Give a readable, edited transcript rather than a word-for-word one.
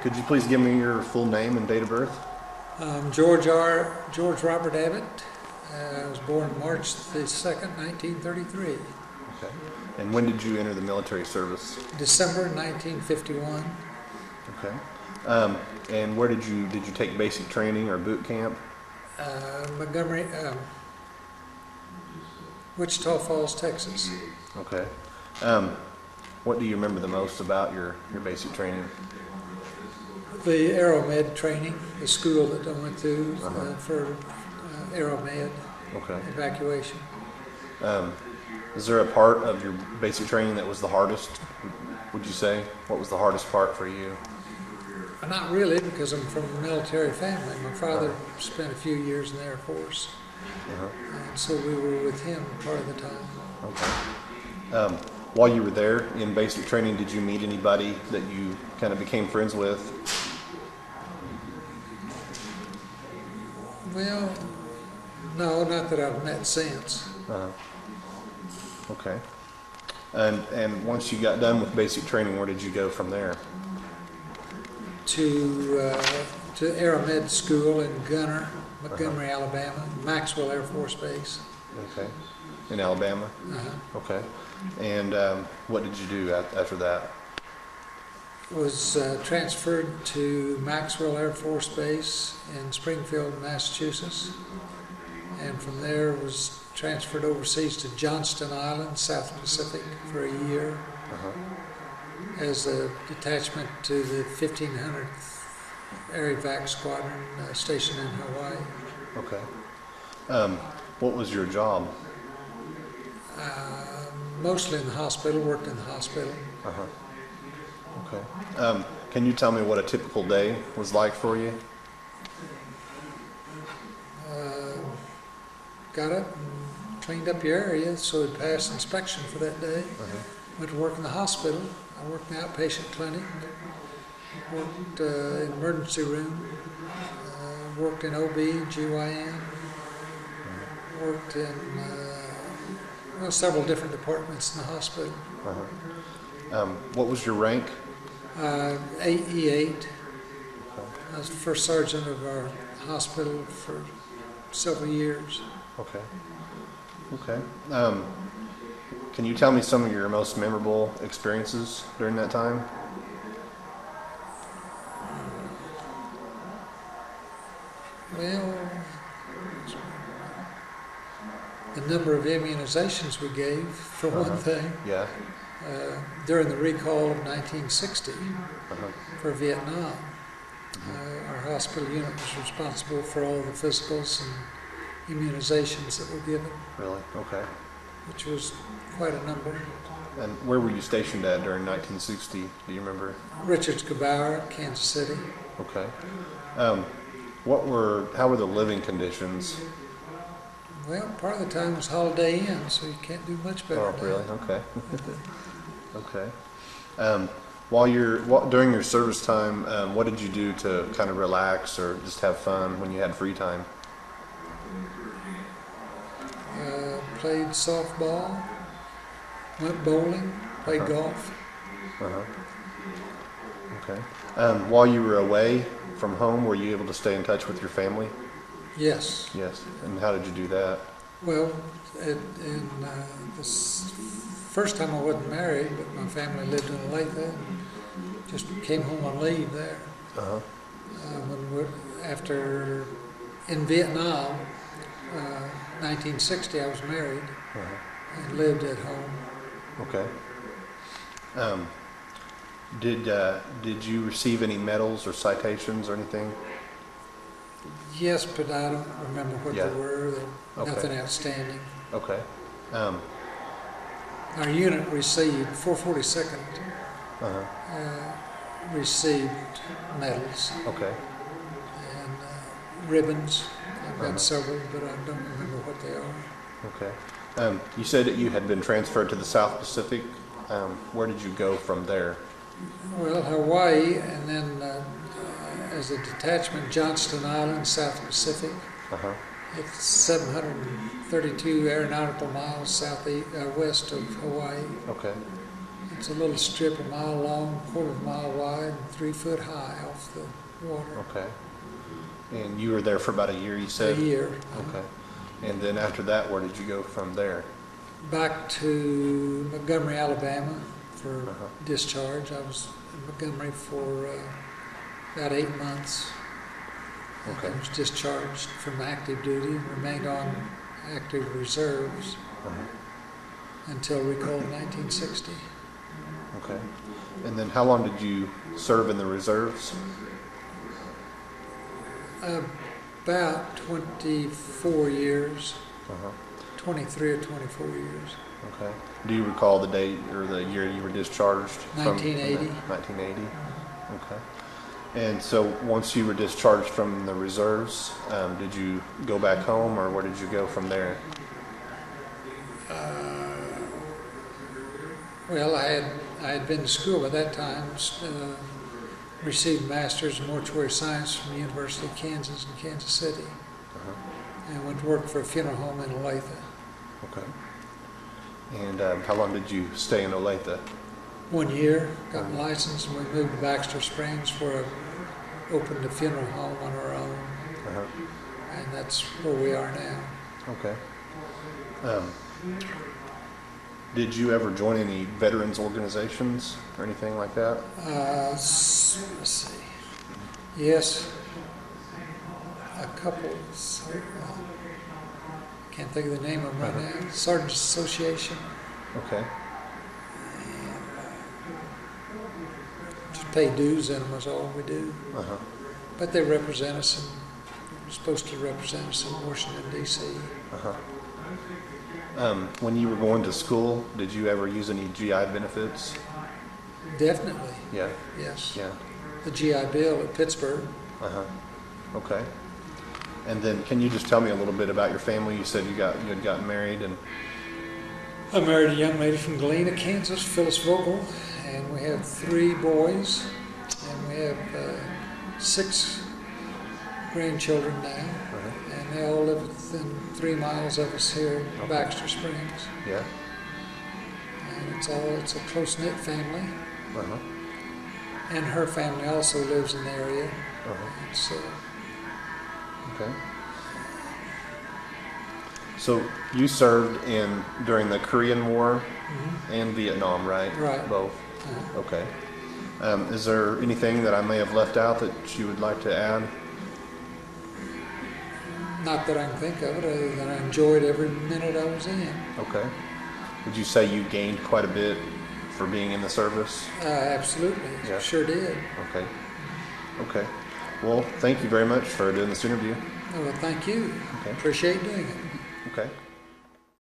Could you please give me your full name and date of birth? George Robert Abbott. I was born March the 2nd, 1933. Okay. And when did you enter the military service? December 1951. Okay. And where did you take basic training or boot camp? Montgomery, Wichita Falls, Texas. Okay. What do you remember the most about your basic training? The AeroMed training, the school that I went through for AeroMed Okay. evacuation. Is there a part of your basic training that was the hardest, would you say? What was the hardest part for you? Not really, because I'm from a military family. My father spent a few years in the Air Force, and so we were with him part of the time. Okay. While you were there in basic training, did you meet anybody that you kind of became friends with? Well, no, not that I've met since. Okay. And once you got done with basic training, where did you go from there? To AeroMed School in Gunner, Montgomery, Alabama, Maxwell Air Force Base. Okay. In Alabama? Okay. And what did you do after that? Was transferred to Maxwell Air Force Base in Springfield, Massachusetts. And from there was transferred overseas to Johnston Island, South Pacific, for a year as a detachment to the 1500th Air Evac Squadron stationed in Hawaii. Okay. What was your job? Mostly in the hospital, worked in the hospital. Okay. Can you tell me what a typical day was like for you? Got up and cleaned up your area so it passed inspection for that day. Went to work in the hospital. I worked in the outpatient clinic, worked in the emergency room, worked in OB, GYN, worked in several different departments in the hospital. What was your rank? AE8. I was the first sergeant of our hospital for several years. Okay. Okay. Can you tell me some of your most memorable experiences during that time? Well, the number of immunizations we gave, for one thing. Yeah. During the recall of 1960 for Vietnam, our hospital unit was responsible for all the physicals and immunizations that were given. Really? Okay. Which was quite a number. And where were you stationed at during 1960? Do you remember? Richards Cabower, Kansas City. Okay. How were the living conditions? Well, part of the time was Holiday Inn, so you can't do much better. Oh, really? Okay. Okay. During your service time, what did you do to kind of relax or just have fun when you had free time? Played softball, went bowling, played golf. Okay. While you were away from home, were you able to stay in touch with your family? Yes. Yes. And how did you do that? Well, this first time I wasn't married, but my family lived in Olathe. Just came home on leave there. In Vietnam, 1960, I was married and lived at home. Okay. Did you receive any medals or citations or anything? Yes, but I don't remember what they were. Nothing outstanding. Okay. Our unit received 442nd received medals. Okay. And ribbons. I've got several, but I don't remember what they are. Okay. You said that you had been transferred to the South Pacific. Where did you go from there? Well, Hawaii, and then as a detachment, Johnston Island, South Pacific. It's 732 aeronautical miles west of Hawaii. Okay. It's a little strip a mile long, quarter of a mile wide, and 3 foot high off the water. Okay. And you were there for about a year, you A said? year. Okay. And then after that, where did you go from there? Back to Montgomery, Alabama for Uh-huh. discharge. I was in Montgomery for about 8 months. Okay. I was discharged from active duty and remained on active reserves Uh-huh. until recall in 1960. Okay. And then how long did you serve in the reserves? About 24 years, Uh-huh. 23 or 24 years. Okay. Do you recall the date or the year you were discharged? from 1980. 1980. Okay. And so once you were discharged from the reserves, did you go back home, or where did you go from there? Well, I had been to school by that time, received a master's in mortuary science from the University of Kansas in Kansas City, Uh-huh. and went to work for a funeral home in Olathe. Okay. And how long did you stay in Olathe? 1 year, got my license, and we moved to Baxter Springs, where I opened a funeral home on our own, Uh-huh. and that's where we are now. Okay. Did you ever join any veterans organizations or anything like that? Let's see. Yes, a couple. Can't think of the name of them right now. Sergeants Association. Okay. Just pay dues in them is all we do. Uh-huh. But they represent us, and they're supposed to represent us in Washington, D.C. Uh-huh. When you were going to school, did you ever use any GI benefits? Definitely, Yeah. yes. Yeah. The GI Bill at Pittsburgh. Uh-huh. Okay. And then can you just tell me a little bit about your family? You said you had gotten married, and I married a young lady from Galena, Kansas, Phyllis Vogel, and we have 3 boys, and we have 6 grandchildren now, and they all live within 3 miles of us here in Baxter Springs. yeah. And it's a close-knit family, Uh-huh. and her family also lives in the area. Uh-huh. It's, Okay. So you served during the Korean War and Vietnam, right? Right. Both. Okay. Is there anything that I may have left out that you would like to add? not that I can think of it, other than I enjoyed every minute I was in. Okay. Would you say you gained quite a bit for being in the service? Absolutely, Yeah. sure did. Okay. Okay. Well, thank you very much for doing this interview. Well, thank you. Okay. Appreciate doing it. Okay.